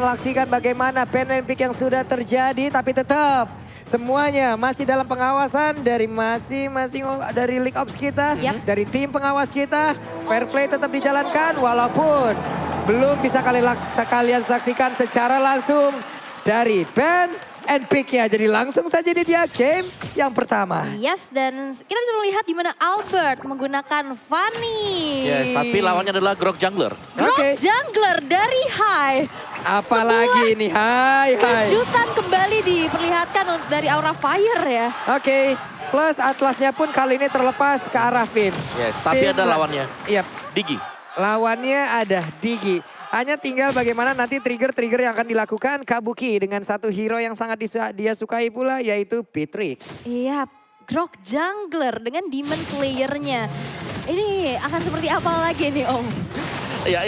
menyaksikan bagaimana pen and pick yang sudah terjadi. Tapi tetap semuanya masih dalam pengawasan dari masing-masing dari League Ops kita. Dari tim pengawas kita. Fair play tetap dijalankan walaupun belum bisa kalian saksikan secara langsung dari pen and pick-nya. Jadi langsung saja ini dia game yang pertama. Yes, dan kita bisa melihat di mana Albert menggunakan Fanny. Yes, tapi lawannya adalah Grok Jungler. Grok Jungler dari High. Apalagi ini, hai. Kejutan kembali diperlihatkan dari Aura Fire ya. Oke, plus atlasnya pun kali ini terlepas ke arah Finn. Yes, tapi ada lawannya. Iya. Digi. Lawannya ada Digi. Hanya tinggal bagaimana nanti trigger-trigger yang akan dilakukan Kabuki dengan satu hero yang sangat dia sukai pula yaitu Beatrix. Iya, Grok Jungler dengan Demon Slayer-nya. Ini akan seperti apa lagi nih Om? Ya,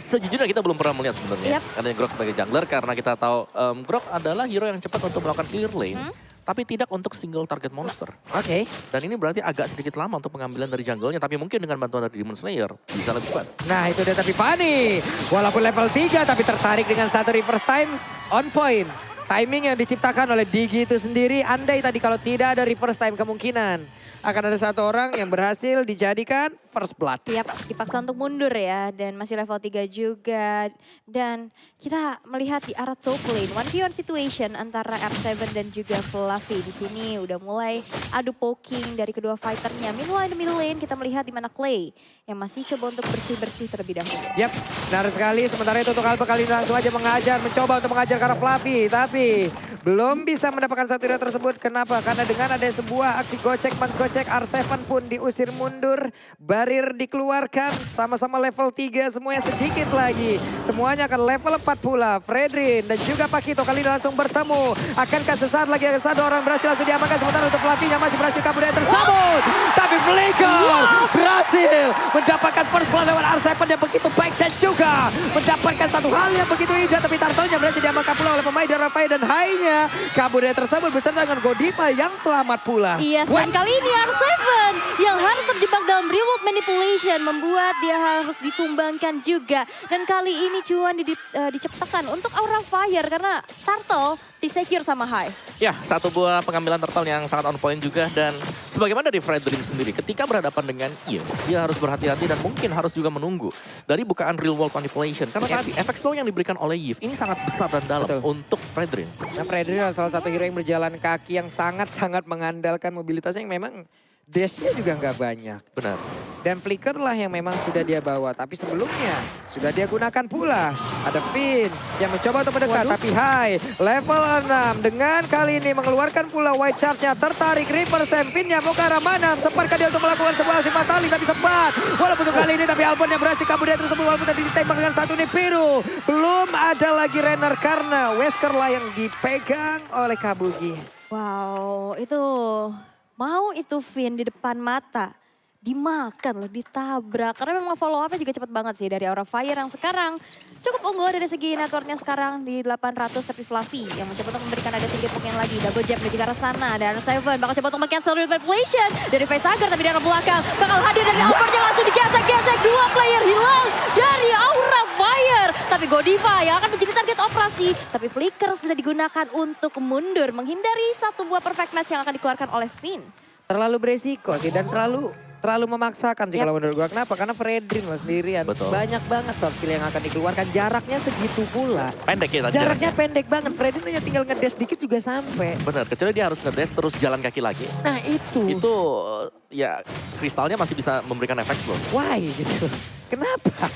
sejujurnya kita belum pernah melihat sebenarnya. Karena Grok sebagai jungler karena kita tahu Grok adalah hero yang cepat untuk melakukan clear lane. Tapi tidak untuk single target monster. Oke. Dan ini berarti agak sedikit lama untuk pengambilan dari jungle-nya. Tapi mungkin dengan bantuan dari Demon Slayer bisa lebih cepat. Nah itu dia tapi Fanny. Walaupun level 3 tapi tertarik dengan satu reverse time on point. Timing yang diciptakan oleh Digi itu sendiri. Andai tadi kalau tidak ada reverse time kemungkinan akan ada satu orang yang berhasil dijadikan first blood. Dipaksa untuk mundur ya dan masih level 3 juga. Dan kita melihat di arah top lane 1v1 situation antara R7 dan juga Fluffy. Di sini udah mulai adu poking dari kedua fighternya. Meanwhile di middle lane kita melihat di mana Clay yang masih coba untuk bersih-bersih terlebih dahulu. Yap, benar sekali. Sementara itu untuk Alba kali ini langsung aja mencoba untuk mengajar ke arah Fluffy. Tapi belum bisa mendapatkan satu hero tersebut. Kenapa? Karena dengan ada sebuah aksi gocek menggocek R7 pun diusir mundur. Barir dikeluarkan sama-sama level 3 semuanya sedikit lagi. Semuanya akan level 4 pula. Fredrin dan juga Pakito kali ini langsung bertemu. Akankah sesaat lagi ada satu orang berhasil langsung diamankan. Sementara untuk Fluffy-nya masih berhasil kabur dari tersebut. Tapi Flicker berhasil mendapatkan first blood lewat R7 yang begitu baik. Dan juga mendapatkan satu hal yang begitu indah. Tapi Turtle-nya berhasil diamankan pula oleh pemain dari Rafael dan Hai-nya. Kabur dari tersebut beserta dengan Godiva yang selamat pula. Iya, dan kali ini R7 yang harus terjebak dalam real world manipulation membuat dia harus ditumbangkan juga. Dan kali ini cuan diciptakan untuk Aura Fire karena Turtle disecure sama High. Ya, satu buah pengambilan Turtle yang sangat on point juga. Dan sebagaimana dari Fredrin sendiri, ketika berhadapan dengan Eve, dia harus berhati-hati dan mungkin harus juga menunggu dari bukaan real world manipulation. Karena tadi efek slow yang diberikan oleh Eve ini sangat besar dan dalam untuk Fredrin. Nah, Fredrin adalah salah satu hero yang berjalan kaki yang sangat-sangat mengandalkan mobilitasnya yang memang dashnya juga nggak banyak. Benar. Dan Flicker lah yang memang sudah dia bawa. Tapi sebelumnya sudah dia gunakan pula. Ada Finn yang mencoba untuk mendekat. Tapi Hai level 6 dengan kali ini mengeluarkan pula white charge-nya. Tertarik reverse Finn-nya mau ke arah mana. Sempatkah dia untuk melakukan sebuah aksi fatali. Tapi sempat. Walaupun untuk kali ini tapi Albon yang berhasil kabur dari tersebut. Walaupun tadi ditembak dengan satu Nibiru. Belum ada lagi Renner karena Wesker lah yang dipegang oleh Kabuki. Wow, itu mau itu Finn di depan mata. Dimakan loh, ditabrak. Karena memang follow up-nya juga cepet banget sih dari Aura Fire yang sekarang cukup unggul dari segi networknya sekarang di 800. Tapi Fluffy yang mencoba untuk memberikan ada sedikit poke yang lagi. Double jab menuju ke arah sana. Dan Seven bakal coba untuk meng-cancel manipulation dari Facehager. Tapi di arah belakang bakal hadir dari Albert yang langsung digesek-gesek. Dua player hilang dari Aura Fire. Tapi Godiva yang akan menjadi target operasi. Tapi Flicker sudah digunakan untuk mundur. Menghindari satu buah perfect match yang akan dikeluarkan oleh Finn. Terlalu beresiko sih dan terlalu memaksakan sih kalau menurut gua. Kenapa? Karena Fredrin loh sendirian. Betul. Banyak banget soft skill yang akan dikeluarkan. Jaraknya segitu pula. Pendek ya tadi. Jaraknya pendek banget. Fredrin hanya tinggal ngedes dikit juga sampai. Benar, kecuali dia harus ngedes terus jalan kaki lagi. Nah itu. Itu ya kristalnya masih bisa memberikan efek slow. Why gitu. Kenapa?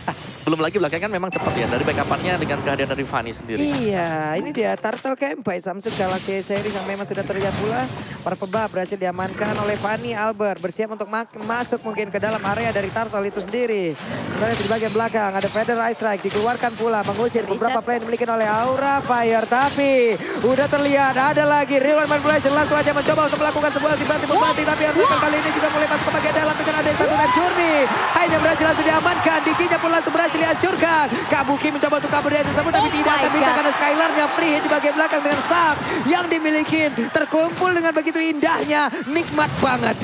Belum lagi belakangnya kan memang cepat ya dari backup-nya dengan kehadiran dari Fanny sendiri. Iya, ini dia Turtle Campai Samsung Galaxy Series yang memang sudah terlihat pula. Para pebab berhasil diamankan oleh Fanny Albert. Bersiap untuk masuk mungkin ke dalam area dari Turtle itu sendiri. Sebenarnya di bagian belakang ada Feather Ice Strike dikeluarkan pula. Mengusir beberapa play yang dimiliki oleh Aura Fire. Tapi udah terlihat ada lagi Real Manipulation. Langsung aja mencoba untuk melakukan sebuah tiba-tiba mati. Tapi Arsenal kali ini juga mulai masuk ke bagian dalam dengan ada satu dan Journey. Hanya berhasil langsung diamankan. Diginya pun langsung berhasil dihancurkan. Kabuki mencoba untuk kabur dari tersebut. Tapi tidak akan bisa karena Skylar-nya free hit di bagian belakang dengan staff yang dimiliki. Terkumpul dengan begitu indahnya. Nikmat banget.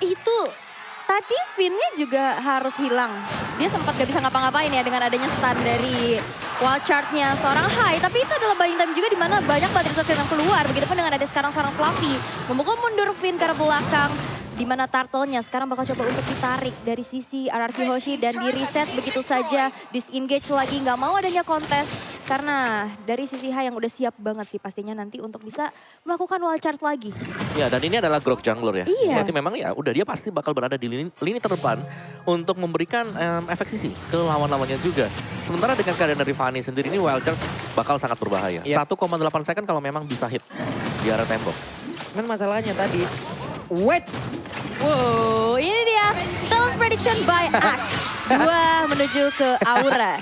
Itu tadi Finn-nya juga harus hilang. Dia sempat gak bisa ngapa-ngapain ya dengan adanya stun dari wild chartnya seorang Hai, tapi itu adalah buying time juga di mana banyak banget resource yang keluar. Begitupun dengan ada sekarang seorang Fluffy memukul mundur Finn ke arah belakang. Di mana turtle-nya sekarang bakal coba untuk ditarik dari sisi RRQ Hoshi dan di reset begitu saja. Disengage lagi, nggak mau adanya kontes. Karena dari sisi Hai yang udah siap banget sih pastinya nanti untuk bisa melakukan wild charge lagi. Ya, dan ini adalah Grok jungler ya. Iya. Berarti memang ya udah dia pasti bakal berada di lini terdepan untuk memberikan efek sisi ke lawan-lawannya juga. Sementara dengan keadaan dari Fanny sendiri ini wild charge bakal sangat berbahaya. 1,8 second kalau memang bisa hit di arah tembok. Cuman masalahnya tadi, wait. Wow, ini dia Stealth Prediction by Axe. 2 menuju ke Aura.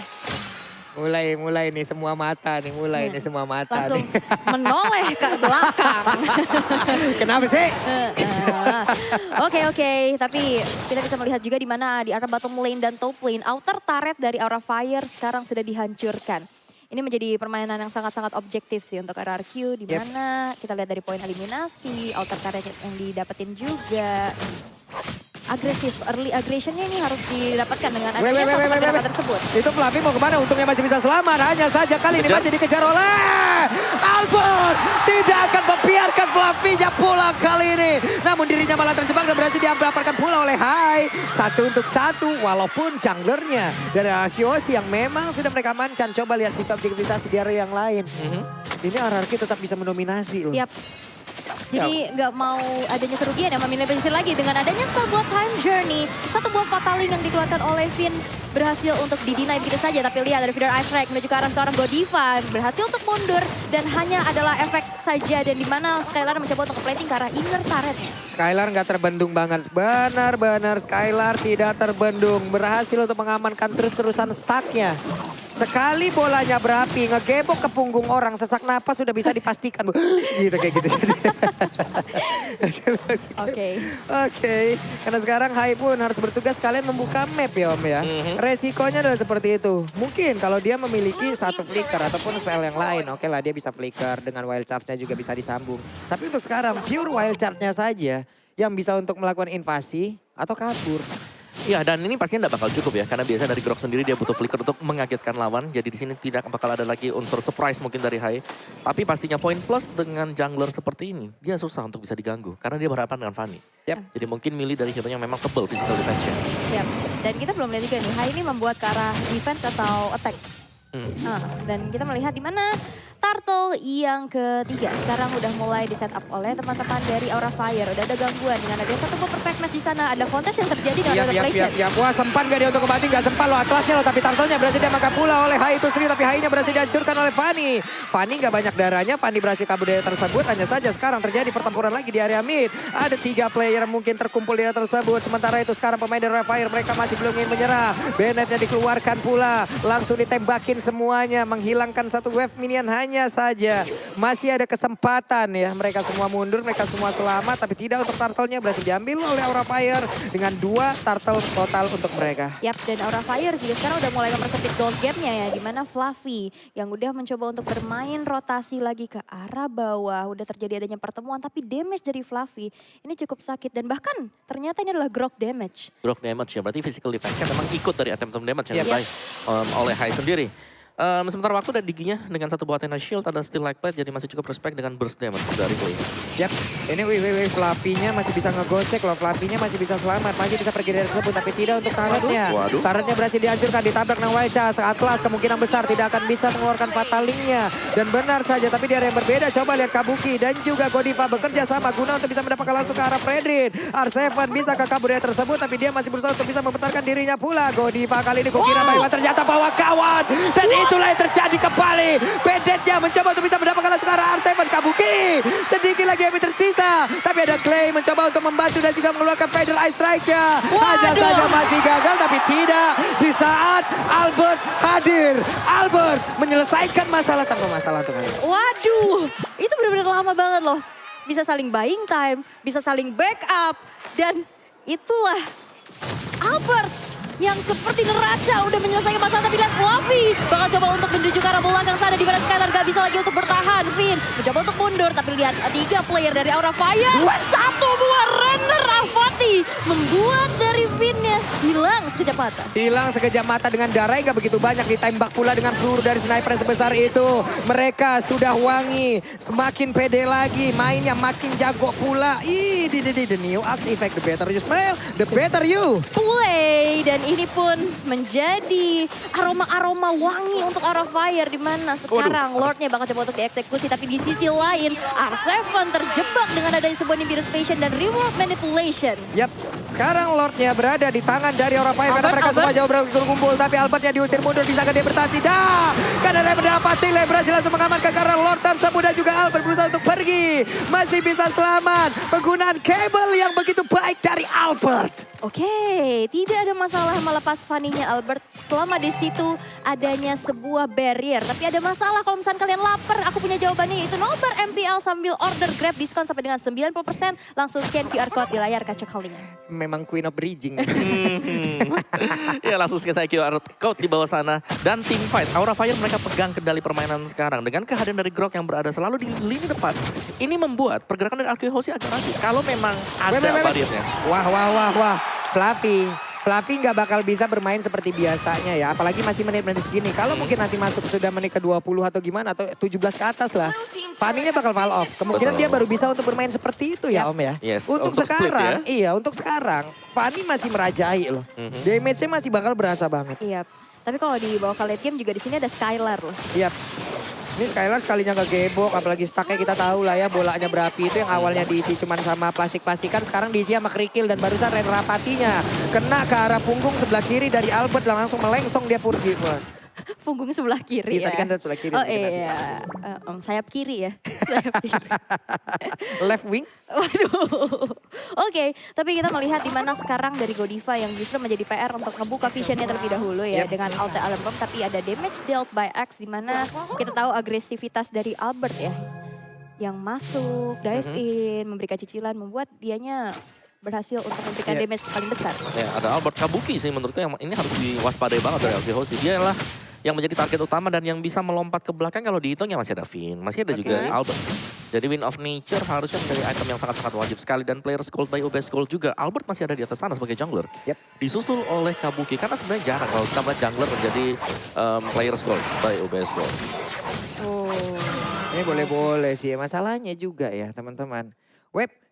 Mulai nih semua mata nih, semua mata Langsung nih. menoleh ke belakang. Kenapa sih? Oke, tapi kita bisa melihat juga di mana di arah bottom lane dan top lane, outer turret dari Aura Fire sekarang sudah dihancurkan. Ini menjadi permainan yang sangat-sangat objektif sih untuk RRQ, di mana kita lihat dari poin eliminasi, outer turret yang didapetin juga. Agresif, early aggressionnya ini harus didapatkan dengan adanya satu tempat tersebut. Itu Fluffy mau kemana? Untungnya masih bisa selamat. Hanya saja kali ini masih dikejar oleh Albert. Tidak akan membiarkan Fluffy-nya pulang kali ini. Namun dirinya malah terjebak dan berhasil diamankan pula oleh Hai. 1 untuk 1 walaupun junglernya dari Arkeosi yang memang sudah mereka amankan. Coba lihat sisi objektivitas di area yang lain. Ini RRQ tetap bisa mendominasi loh. Yap. Jadi nggak mau adanya kerugian yang memilih pesisir lagi dengan adanya sebuah time journey. Satu buah fataling yang dikeluarkan oleh Finn berhasil untuk didinai begitu saja. Tapi lihat dari Feeder Ice Strike menuju ke arah seorang Godiva berhasil untuk mundur. Dan hanya adalah efek saja dan di mana Skylar mencoba untuk plating ke arah inner turretnya. Skylar nggak terbendung banget. Benar-benar Skylar tidak terbendung. Berhasil untuk mengamankan terus-terusan stacknya. Sekali bolanya berapi, ngegebok ke punggung orang, sesak napas sudah bisa dipastikan. Gitu kayak gitu. Oke. Karena sekarang Hai pun harus bertugas kalian membuka map ya Om ya. Resikonya adalah seperti itu. Mungkin kalau dia memiliki satu flicker ataupun spell yang lain. Oke lah dia bisa flicker dengan wild charge-nya juga bisa disambung. Tapi untuk sekarang pure wild charge-nya saja yang bisa untuk melakukan invasi atau kabur. Ya, dan ini pastinya tidak bakal cukup ya, karena biasa dari Grok sendiri dia butuh flicker untuk mengagetkan lawan. Jadi di sini tidak bakal ada lagi unsur surprise mungkin dari Hai. Tapi pastinya poin plus dengan jungler seperti ini, dia susah untuk bisa diganggu. Karena dia berhadapan dengan Fanny. Jadi mungkin milih dari hero yang memang tebal physical defense-nya. Dan kita belum lihat juga nih, Hai ini membuat ke arah defense atau attack. Dan kita melihat di mana Turtle yang ketiga sekarang udah mulai di setup oleh teman-teman dari Aura Fire. Udah ada gangguan dengan ada satu perfect match di sana. Ada kontes yang terjadi dengan Iya. Wah sempat gak dia untuk kembali? Gak sempat loh Atlasnya loh. Tapi Turtle-nya berhasil diamakan pula oleh Hai itu sendiri. Tapi Hai-nya berhasil dihancurkan oleh Fanny. Fanny gak banyak darahnya. Fanny berhasil kabur dari tersebut. Hanya saja sekarang terjadi pertempuran lagi di area mid. Ada 3 player mungkin terkumpul di area tersebut. Sementara itu sekarang pemain dari Aura Fire mereka masih belum ingin menyerah. Bennett-nya dikeluarkan pula. Langsung ditembakin semuanya. Menghilangkan satu wave minion hanya saja. Masih ada kesempatan ya. Mereka semua mundur, mereka semua selamat. Tapi tidak untuk turtle-nya berhasil diambil oleh Aura Fire. Dengan 2 turtle total untuk mereka. Yap, dan Aura Fire juga sekarang udah mulai mempersempit gold gap-nya ya. Dimana Fluffy yang udah mencoba untuk bermain rotasi lagi ke arah bawah. Udah terjadi adanya pertemuan, tapi damage dari Fluffy ini cukup sakit. Dan bahkan ternyata ini adalah grok damage. Grok damage ya, berarti physical defense-nya memang ikut dari attempt damage yang dibaik oleh Hai sendiri. Sementara waktu dan giginya dengan satu buah Athena Shield, ada Steel Like Plate, jadi masih cukup respect dengan burst damage dari Clay. Yap, ini Fluffy-nya masih bisa ngegocek loh, Fluffy-nya masih bisa selamat, masih bisa pergi dari tersebut, tapi tidak untuk turretnya. Turretnya berhasil dihancurkan, ditabrak dengan Wild Charge. Atlas kemungkinan besar tidak akan bisa mengeluarkan fatalingnya. Dan benar saja, tapi di area yang berbeda, coba lihat Kabuki dan juga Godiva bekerja sama guna untuk bisa mendapatkan langsung ke arah Fredrin. R7 bisa ke kabur dari tersebut, tapi dia masih berusaha untuk bisa membentarkan dirinya pula. Godiva kali ini kukira baiklah ternyata bawa kawan. Dan itulah yang terjadi kembali. Bennett-nya mencoba untuk bisa mendapatkan langsung ke arah R7. Kabuki sedikit lagi yang tersisa. Tapi ada Clay mencoba untuk membantu dan juga mengeluarkan Feather Ice Strike-nya. Hanya saja masih gagal, tapi tidak di saat Albert hadir. Albert menyelesaikan masalah tanpa masalah tuh. Waduh, itu benar-benar lama banget loh. Bisa saling buying time, bisa saling backup. Dan itulah Albert yang seperti neraca udah menyelesaikan masalah, tapi lihat Fluffy bakal coba untuk menuju ke arah belakang sana di mana Skylar gak bisa lagi untuk bertahan. Finn mencoba untuk mundur, tapi lihat 3 player dari Aura Fire. Satu buah Renner Avati Tapi membuat dari Finn-nya hilang sekejap mata. Hilang sekejap mata dengan darah yang gak begitu banyak, ditembak pula dengan peluru dari sniper yang sebesar itu. Mereka sudah wangi, semakin pede lagi, mainnya makin jago pula. The new axe effect, the better you smell, the better you Play, dan ini pun menjadi aroma-aroma wangi untuk Aura Fire, di mana sekarang Lordnya bakal coba untuk dieksekusi, tapi di sisi lain R7 terjebak dengan adanya sebuah Nimbus Patient dan Reward Manipulation. Yap, sekarang Lordnya berada di tangan dari Aura Fire karena mereka semua jauh berkumpul, tapi Albertnya diusir mundur, bisakah dia bertahan? Tidak, karena Lebra pasti Lebra langsung mengamankan karena Lord tersebut dan juga Albert berusaha untuk pergi. Masih bisa selamat, penggunaan kabel yang begitu baik dari Albert. Oke, tidak ada masalah melepas Fanny-nya Albert selama di situ adanya sebuah barrier. Tapi ada masalah kalau misalnya kalian lapar, aku punya jawabannya, yaitu nobar MPL sambil order Grab diskon sampai dengan 90%. Langsung scan QR code di layar kaca kalian. Memang Queen of Bridging. Ya langsung scan saya QR code di bawah sana. Dan team fight, Aura Fire mereka pegang kendali permainan sekarang. Dengan kehadiran dari Grok yang berada selalu di lini depan. Ini membuat pergerakan dari Arcade Hoshi agak ragu. Kalau memang ada barriernya. Wah. Fluffy nggak bakal bisa bermain seperti biasanya ya. Apalagi masih menit-menit segini. Kalau mungkin nanti masuk sudah menit ke-20 atau gimana. Atau 17 ke atas lah. Fanny-nya bakal fall off. Kemungkinan dia baru bisa untuk bermain seperti itu ya Om ya. Yes, Untuk sekarang, untuk sekarang. Fanny masih merajai loh. Damage-nya masih bakal berasa banget. Iya, tapi kalau di bawah late game juga di sini ada Skylar loh. Iya. Ini Skylar sekalinya ngegebok, apalagi stucknya kita tahu lah ya bolanya berapi itu yang awalnya diisi cuman sama plastik-plastikan, sekarang diisi sama kerikil dan barusan Ren Rapatinya kena ke arah punggung sebelah kiri dari Albert dan langsung melengsong dia pergi. Punggung sebelah kiri ya. Tadi kan sebelah kiri. Oh iya, sayap kiri ya. Sayap kiri. Left wing. Waduh. Oke, tapi kita melihat di mana sekarang dari Godiva yang justru menjadi PR untuk ngebuka visionnya terlebih dahulu ya. Dengan Ulti Alarm Bomb, tapi ada damage dealt by Axe di mana kita tahu agresivitas dari Albert ya. Yang masuk, dive in, memberikan cicilan, membuat dianya berhasil untuk memberikan damage paling besar. Ya, ada Albert Kabuki sih menurutku yang ini harus diwaspadai banget dari Arcade Hoshi. Dia lah yang menjadi target utama dan yang bisa melompat ke belakang. Kalau dihitung ya masih ada Finn, masih ada juga Albert. Jadi Wind of Nature harusnya menjadi item yang sangat-sangat wajib sekali. Dan Players Gold by OBS Gold juga. Albert masih ada di atas sana sebagai jungler. Disusul oleh Kabuki. Karena sebenarnya jarang kalau kita melihat jungler menjadi Players Gold by OBS Gold. Ini boleh-boleh sih. Masalahnya juga ya teman-teman.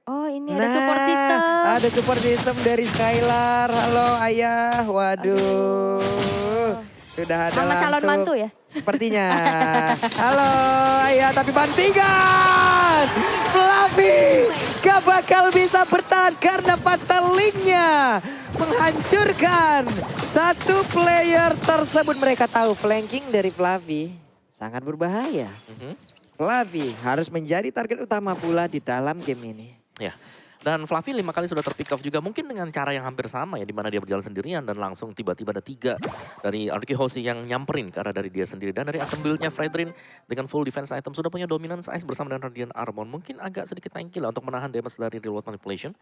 Oh ini ada support system. Ada support system dari Skylar. Halo ayah, waduh. Sudah ada Sama langsung. calon mantu ya? Sepertinya. Halo ayah, tapi bantingan. Fluffy gak bakal bisa bertahan karena Pataliknya menghancurkan satu player tersebut. Mereka tahu flanking dari Fluffy sangat berbahaya. Fluffy harus menjadi target utama pula di dalam game ini. Ya. Dan Fluffy 5 kali sudah terpick off juga. Mungkin dengan cara yang hampir sama ya. Dimana dia berjalan sendirian dan langsung tiba-tiba ada 3 dari Arcade Hoshi yang nyamperin ke arah dari dia sendiri. Dan dari item build-nya Fredrin dengan full defense item sudah punya dominance ice bersama dengan Radiant Armor. Mungkin agak sedikit tanky lah untuk menahan damage dari Real World Manipulation.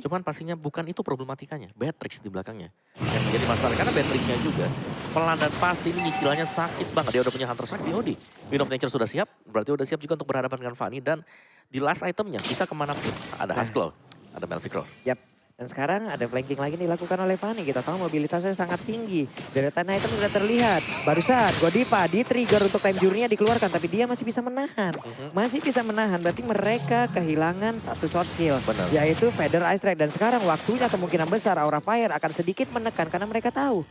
Cuman pastinya bukan itu problematikanya. Batrix di belakangnya yang menjadi masalah. Karena Batrixnya juga pelan dan pasti ini nyicilannya sakit banget. Dia udah punya Hunter Strike di OD. Wind of Nature sudah siap. Berarti udah siap juga untuk berhadapan dengan Fanny. Dan di last itemnya bisa kemanapun. Ada Husklow, ada Melficrow. Yap. Dan sekarang ada flanking lagi dilakukan oleh Fanny. Kita tahu mobilitasnya sangat tinggi. Deretan item sudah terlihat. Barusan Godiva di-trigger untuk time journey-nya dikeluarkan. Tapi dia masih bisa menahan. Masih bisa menahan. Berarti mereka kehilangan satu short kill. Yaitu Feather Ice Strike. Dan sekarang waktunya kemungkinan besar Aura Fire akan sedikit menekan. Karena mereka tahu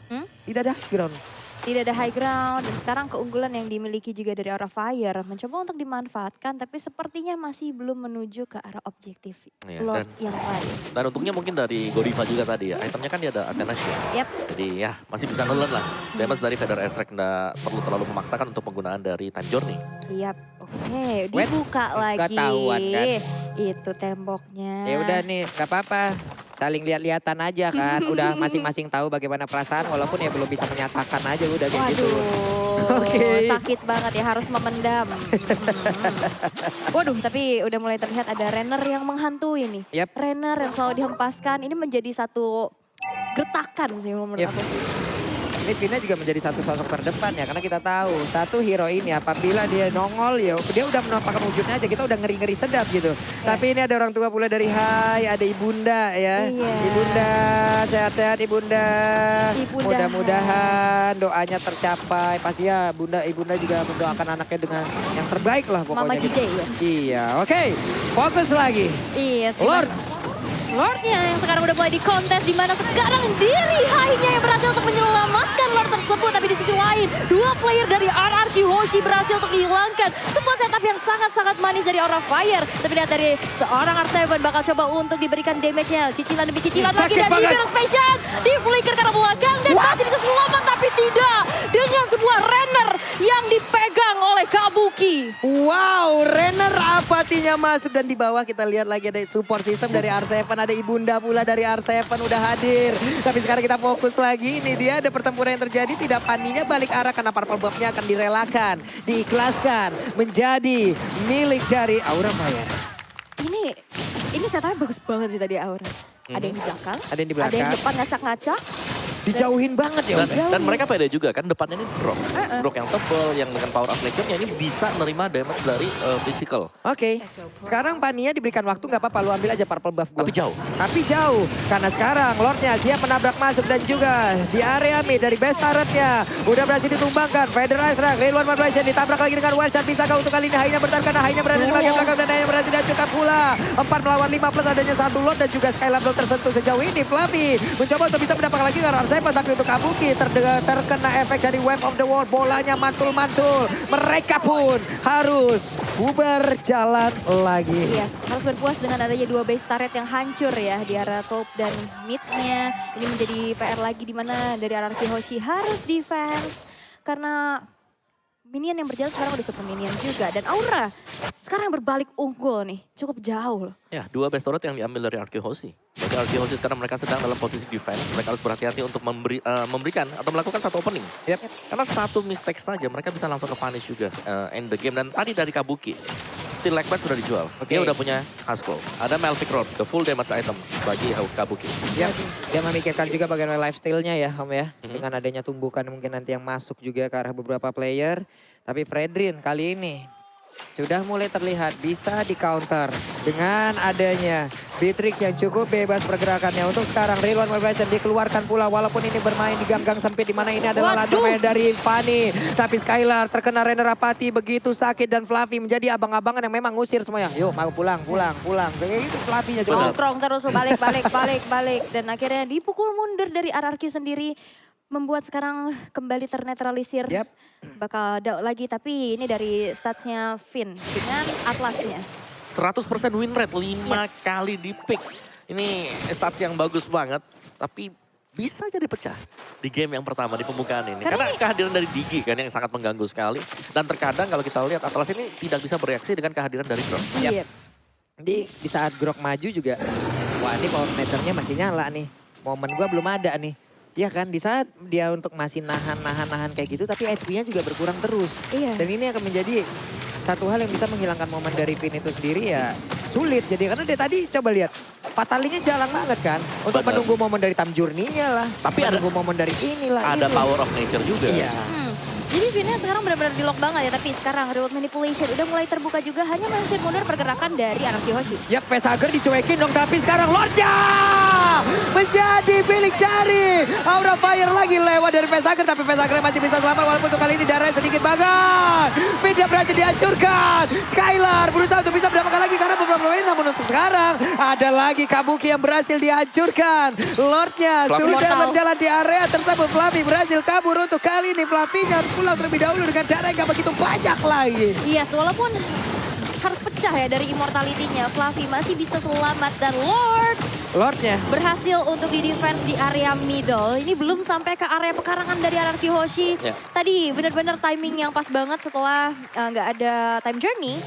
tidak ada ground. Tidak ada high ground dan sekarang keunggulan yang dimiliki juga dari Aura Fire mencoba untuk dimanfaatkan tapi sepertinya masih belum menuju ke arah objektif Lord yang lain. Dan untungnya mungkin dari Godiva juga tadi ya, itemnya kan dia ada Athena Shield. Jadi ya masih bisa nelen lah. Damage dari Feather Airstrike nggak perlu terlalu memaksakan untuk penggunaan dari Time Journey. Oke, dibuka lagi. Ketahuan kan. Itu temboknya. Ya udah nih, gak apa-apa. Saling lihat-lihatan aja kan. Udah masing-masing tahu bagaimana perasaan walaupun ya belum bisa menyatakan aja udah kayak gitu. Sakit banget ya harus memendam. Waduh, tapi udah mulai terlihat ada Renner yang menghantui nih. Renner yang selalu dihempaskan ini menjadi satu gertakan sih menurut aku. Ini Vina juga menjadi satu sosok terdepan ya. Karena kita tahu satu hero ini apabila dia nongol ya dia udah menampakkan wujudnya aja. Kita udah ngeri-ngeri sedap gitu. Tapi ini ada orang tua pula dari Hai, ada Ibunda ya. Iya. Ibunda, sehat-sehat Ibunda. Mudah-mudahan doanya tercapai. Pasti ya Ibunda juga mendoakan anaknya dengan yang terbaik lah pokoknya. Mama gitu. JJ ya. Iya, oke. Fokus lagi. Iya, Lord. Lordnya yang sekarang udah mulai di kontes di mana sekarang diri Hai-nya yang berhasil untuk menyelamatkan Lord tersebut. Tapi di sisi lain, dua player dari RRQ Hoshi berhasil untuk dihilangkan. Sebuah setup yang sangat-sangat manis dari Aura Fire. Tapi lihat dari seorang R7 bakal coba untuk diberikan damage-nya. Cicilan demi cicilan lagi dan Hero Spatial di flicker karena belakang dan masih bisa selamat tapi tidak dengan sebuah Renner yang dipegang oleh Kabuki. Wow, Renner apatinya masuk dan di bawah kita lihat lagi ada support system dari R7, ada Ibunda pula dari R7 udah hadir. Tapi sekarang kita fokus lagi, ini dia ada pertempuran yang terjadi, tidak paninya balik arah karena purple buff-nya akan direlakan, diikhlaskan menjadi milik dari Aura Fire. Ini setupnya bagus banget sih tadi Aura. Ada yang di belakang, Ada yang di belakang. ada yang depan ngacak-ngacak. Dijauhin banget ya. Dan mereka pede juga kan depannya ini drop. Drop yang tebal, yang dengan power of nature-nya ini bisa nerima damage dari physical. Oke, sekarang Pania diberikan waktu nggak apa-apa, lu ambil aja purple buff gue. Tapi jauh. Karena sekarang Lordnya siap menabrak masuk dan juga di area mid dari best turretnya. Udah berhasil ditumbangkan, Federalized Rank, Real One Vibration ditabrak lagi dengan one shot. Bisakah untuk kali ini Hai-nya bertahan karena Hai-nya berada di bagian belakang dan Hai-nya berhasil dihancurkan pula. 4 melawan 5 plus adanya satu Lord dan juga Skylar belum tersentuh sejauh ini. Fluffy mencoba untuk bisa mendapatkan lagi karena R7 tapi untuk Kabuki terkena efek dari Wave of the World. Bolanya mantul-mantul. Mereka pun harus bubar jalan lagi. Iya, harus berpuas dengan adanya dua base turret yang hancur ya di area top dan midnya. Ini menjadi PR lagi di mana dari RRQ Hoshi harus defense karena minion yang berjalan sekarang udah super minion juga. Dan Aura sekarang berbalik unggul nih, cukup jauh loh. Ya, dua best turret yang diambil dari RQ Hoshi. Jadi RQ Hoshi sekarang mereka sedang dalam posisi defense. Mereka harus berhati-hati untuk memberikan atau melakukan satu opening. Karena satu mistake saja mereka bisa langsung ke punish juga end the game. Dan tadi dari Kabuki, Steel Legbat sudah dijual. Dia udah punya Husklo. Ada Melvic Rod, the full damage item bagi Kabuki. Ya, dia memikirkan juga bagaimana lifestyle-nya ya Om ya. Dengan adanya tumbukan mungkin nanti yang masuk juga ke arah beberapa player. Tapi Fredrin kali ini sudah mulai terlihat bisa di counter dengan adanya Beatrix yang cukup bebas pergerakannya. Untuk sekarang Real One Vibration dikeluarkan pula walaupun ini bermain di gang-gang sempit di mana ini adalah landasan dari Fanny. Tapi Skylar terkena Renner Apati begitu sakit dan Fluffy menjadi abang-abangan yang memang ngusir semuanya. Yuk mau pulang. Kayak gitu Fluffy-nya juga. Nongkrong terus balik. Dan akhirnya dipukul mundur dari RRQ sendiri. Membuat sekarang kembali ternetralisir. Bakal down lagi tapi ini dari statsnya Finn dengan Atlasnya. 100% win rate, 5 kali di pick. Ini stats yang bagus banget, tapi bisa jadi pecah di game yang pertama di pembukaan ini. Karena kehadiran dari Digi kan yang sangat mengganggu sekali. Dan terkadang kalau kita lihat Atlas ini tidak bisa bereaksi dengan kehadiran dari Grok. Di saat Grok maju juga, wah ini power meternya masih nyala nih. Momen gua belum ada nih. Ya kan, di saat dia untuk masih nahan kayak gitu, tapi HP-nya juga berkurang terus. Dan ini akan menjadi satu hal yang bisa menghilangkan momen dari Finn itu sendiri ya sulit. Jadi karena dia tadi coba lihat, Fatalinya jalan banget kan. Untuk menunggu momen dari Tamjourney-nya lah. Tapi menunggu momen dari inilah. Ada power of nature juga. Iya. Jadi Vinnya sekarang benar-benar di lock banget ya. Tapi sekarang reward manipulation udah mulai terbuka juga. Hanya masih mundur pergerakan dari RRQ Hoshi. Yap, Pesager dicuekin dong. Tapi sekarang Lordnya menjadi milik dari Aura Fire lagi lewat dari Pesager. Tapi Pesager masih bisa selamat walaupun untuk kali ini darahnya sedikit banget. Vidya berhasil dihancurkan. Skylar berusaha untuk bisa mendapatkan lagi karena beberapa pemain. Namun untuk sekarang ada lagi Kabuki yang berhasil dihancurkan. Lordnya sudah berjalan di area tersebut. Fluffy berhasil kabur untuk kali ini. Fluffy-nya harus pulang terlebih dahulu dengan darah yang gak begitu banyak lagi. Yes, walaupun harus pecah ya dari immortality-nya. Fluffy masih bisa selamat dan Lordnya berhasil untuk di defense di area middle. Ini belum sampai ke area pekarangan dari RRQ Hoshi. Tadi benar-benar timing yang pas banget setelah nggak ada time journey.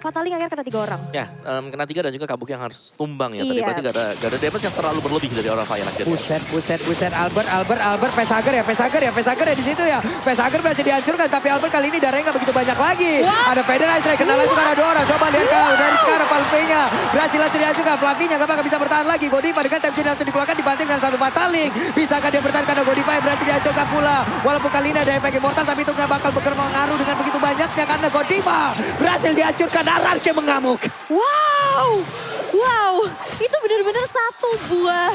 Fataling akhirnya kena 3 orang. Ya, kena 3 dan juga Kabuk yang harus tumbang ya. Tadi Iya. berarti gak ada damage yang terlalu berlebih dari Aura Fire akhirnya. Buset. Albert, Vesager ya di situ ya. Vesager berhasil dihancurkan, tapi Albert kali ini darahnya nggak begitu banyak lagi. Ada Feder Ice kena langsung karena 2 orang. Coba lihat kau dari sekarang Flavinya berhasil langsung dihancurkan. Flavinya nggak bakal bisa bertahan lagi. Godiva dengan tensi langsung dikeluarkan dibanting dengan 1 Fataling. Bisakah dia bertahan karena Godiva yang berhasil dihancurkan pula. Walaupun kali ini ada efek immortal, tapi itu nggak bakal berpengaruh dengan begitu banyaknya karena Godiva berhasil dihancurkan. Ararke mengamuk. Wow, itu benar-benar satu buah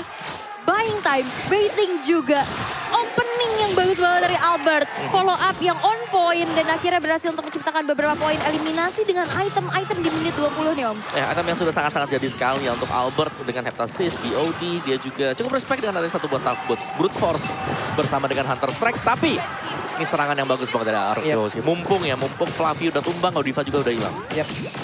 buying time, baiting juga. Opening yang bagus banget dari Albert. Follow up yang on point dan akhirnya berhasil untuk menciptakan beberapa poin eliminasi dengan item-item di menit 20 nih Om. Ya, item yang sudah sangat-sangat jadi sekali ya untuk Albert dengan Heptasis, BOD, dia juga cukup respect dengan ada 1 buat Tough Boots, Brute Force bersama dengan Hunter Strike. Tapi ini serangan yang bagus banget dari Arjo sih. Mumpung Flavi udah tumbang, Godiva juga udah hilang.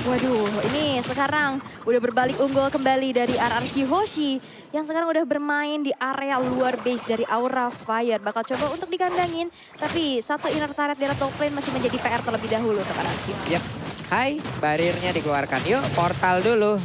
Waduh, ini sekarang udah berbalik unggul kembali dari RRQ Hoshi yang sekarang udah bermain di area luar base dari Aura Fire. Bakal coba untuk dikandangin, tapi satu inner turret dari top lane masih menjadi PR terlebih dahulu untuk RRQ. Hai, barirnya dikeluarkan. Yuk, portal dulu.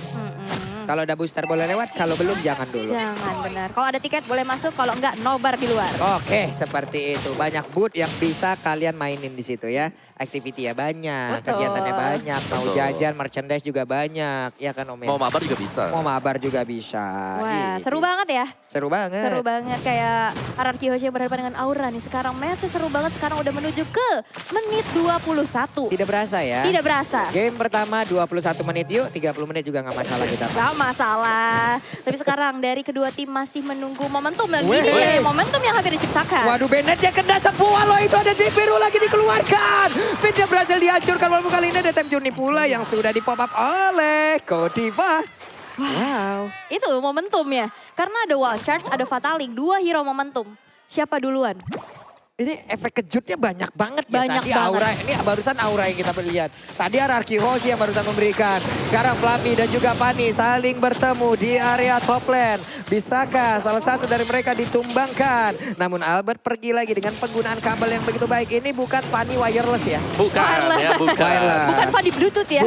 Kalau ada booster boleh lewat, kalau belum jangan dulu. Jangan, benar. Kalau ada tiket boleh masuk, kalau enggak nobar di luar. Oke, seperti itu. Banyak booth yang bisa kalian mainin di situ ya. Activity ya banyak, Betul. kegiatannya banyak. Mau Betul. jajan, merchandise juga banyak. Ya kan Om? Ya? Mau mabar juga bisa. Mau mabar juga bisa. Wah, Gitu. seru banget ya. Seru banget. Seru banget kayak RRQ Hoshi yang berhadapan dengan Aura nih. Sekarang match seru banget, sekarang udah menuju ke menit 21. Tidak berasa ya. Tidak berasa. Game pertama 21 menit yuk, 30 menit juga nggak masalah kita. Gak masalah. Tapi sekarang dari kedua tim masih menunggu momentum. Dan Weh. ini dia momentum yang hampir diciptakan. Waduh, Bennett-nya kena semua loh, itu ada di biru lagi dikeluarkan. Fitnya berhasil dihancurkan walaupun kali ini ada time journey pula yang sudah di pop up oleh Godiva. Wow. Itu momentumnya. Karena ada wall charge, ada Fataling. 2 hero momentum. Siapa duluan? Ini efek kejutnya banyak banget ya. Banyak Tadi banget. Aura, ini barusan Aura yang kita lihat. Tadi RRQ Hoshi yang barusan memberikan. Sekarang Flavi dan juga Fanny saling bertemu di area top lane. Bisakah salah satu dari mereka ditumbangkan? Namun Albert pergi lagi dengan penggunaan kabel yang begitu baik. Ini bukan Fanny wireless ya? Bukan Wireless. ya, bukan. Wireless. Bukan Fanny Bluetooth ya?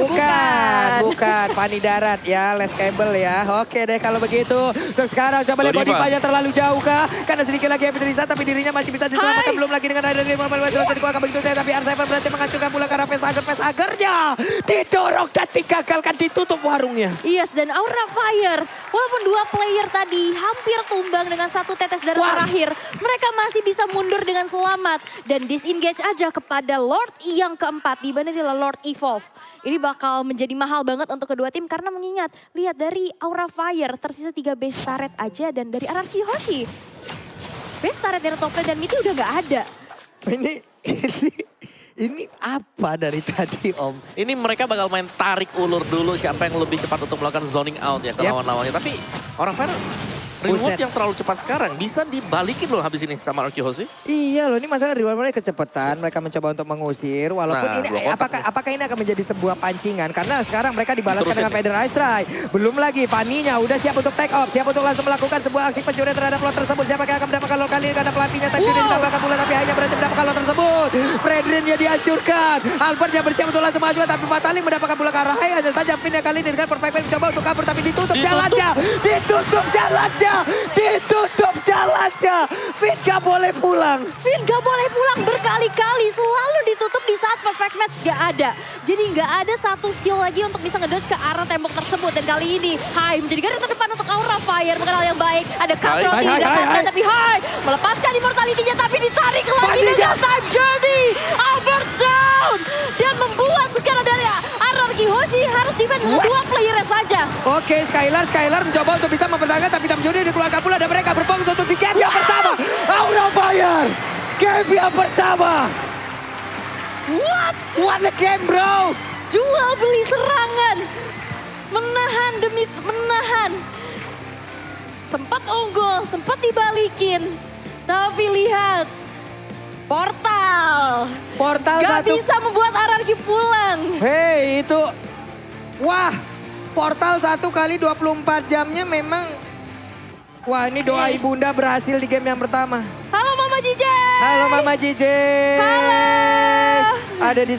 Bukan. Fanny darat ya, les kabel ya. Oke deh kalau begitu. Untuk sekarang coba lihat Godiva. Godivanya terlalu jauh kah? Karena sedikit lagi yang tersisa tapi dirinya masih bisa diselamatkan. Belum lagi dengan ada yang dikeluarkan begitu saja. Tapi R7 berhasil menghancurkan pula karena Vesagernya didorong dan digagalkan, ditutup warungnya. Yes, dan Aura Fire. Walaupun 2 player tadi hampir tumbang dengan 1 tetes darah Wah. terakhir. Mereka masih bisa mundur dengan selamat. Dan disengage aja kepada Lord E yang keempat. Di mana adalah Lord Evolve. Ini bakal menjadi mahal banget untuk kedua tim. Karena mengingat, lihat dari Aura Fire tersisa 3 base turret aja. Dan dari RRQ Hoshi, base turret dari top lane dan mid udah gak ada. Ini apa dari tadi Om? Ini mereka bakal main tarik ulur dulu siapa yang lebih cepat untuk melakukan zoning out ya ke Yep. lawan-lawannya. Tapi orang Fire reward Buset. yang terlalu cepat sekarang bisa dibalikin loh habis ini sama RRQ Hoshi. Iya loh, ini masalah di luar mereka kecepatan. Mereka mencoba untuk mengusir. Walaupun Nah, ini dua kotak apakah ini akan menjadi sebuah pancingan? Karena sekarang mereka dibalaskan Terusin dengan nih. Feder Ice Strike. Belum lagi Fanny-nya udah siap untuk take off. Siap untuk langsung melakukan sebuah aksi pencurian terhadap lot tersebut. Siapa yang akan mendapatkan lot kali ini? Karena Flavinya tadi sudah ditambahkan pula. Tapi hanya berhasil mendapatkan lot tersebut. Fredrin-nya dihancurkan. Albert yang bersiap untuk langsung maju. Tapi Fataling mendapatkan pula ke arah Hai. Hanya saja Finn-nya kali ini dengan perfect play mencoba untuk kabur. Tapi ditutup jalannya. Ditutup jalannya. Finn gak boleh pulang. Finn gak boleh pulang berkali-kali, selalu ditutup di saat perfect match gak ada. Jadi gak ada satu skill lagi untuk bisa ngedot ke arah tembok tersebut. Dan kali ini Hai menjadi garda terdepan untuk Aura Fire. Mengenal yang baik, ada Katrol Hai, di hai, dapatkan. hai. Tapi Hai melepaskan immortality-nya tapi ditarik lagi Fanny dengan time journey. Albert down. Dan membuat sekarang dari RRQ Hoshi harus defend dengan 2 player saja. Oke, Skylar mencoba untuk bisa mempertahankan. Tapi Tam Juni dikeluarkan pula. Dan mereka berfokus untuk di game yang pertama. Aura Fire. Game yang pertama. What a game bro. Jual beli serangan. Menahan demi menahan. Sempat unggul, sempat dibalikin. Tapi lihat. Portal. Portal Gak satu. bisa membuat RRQ pulang. Hei itu. Wah. Portal 1 kali 24 jamnya memang. Wah ini doa ibunda berhasil di game yang pertama. Halo Mama Jije. Halo Mama Jije. Halo. Ada di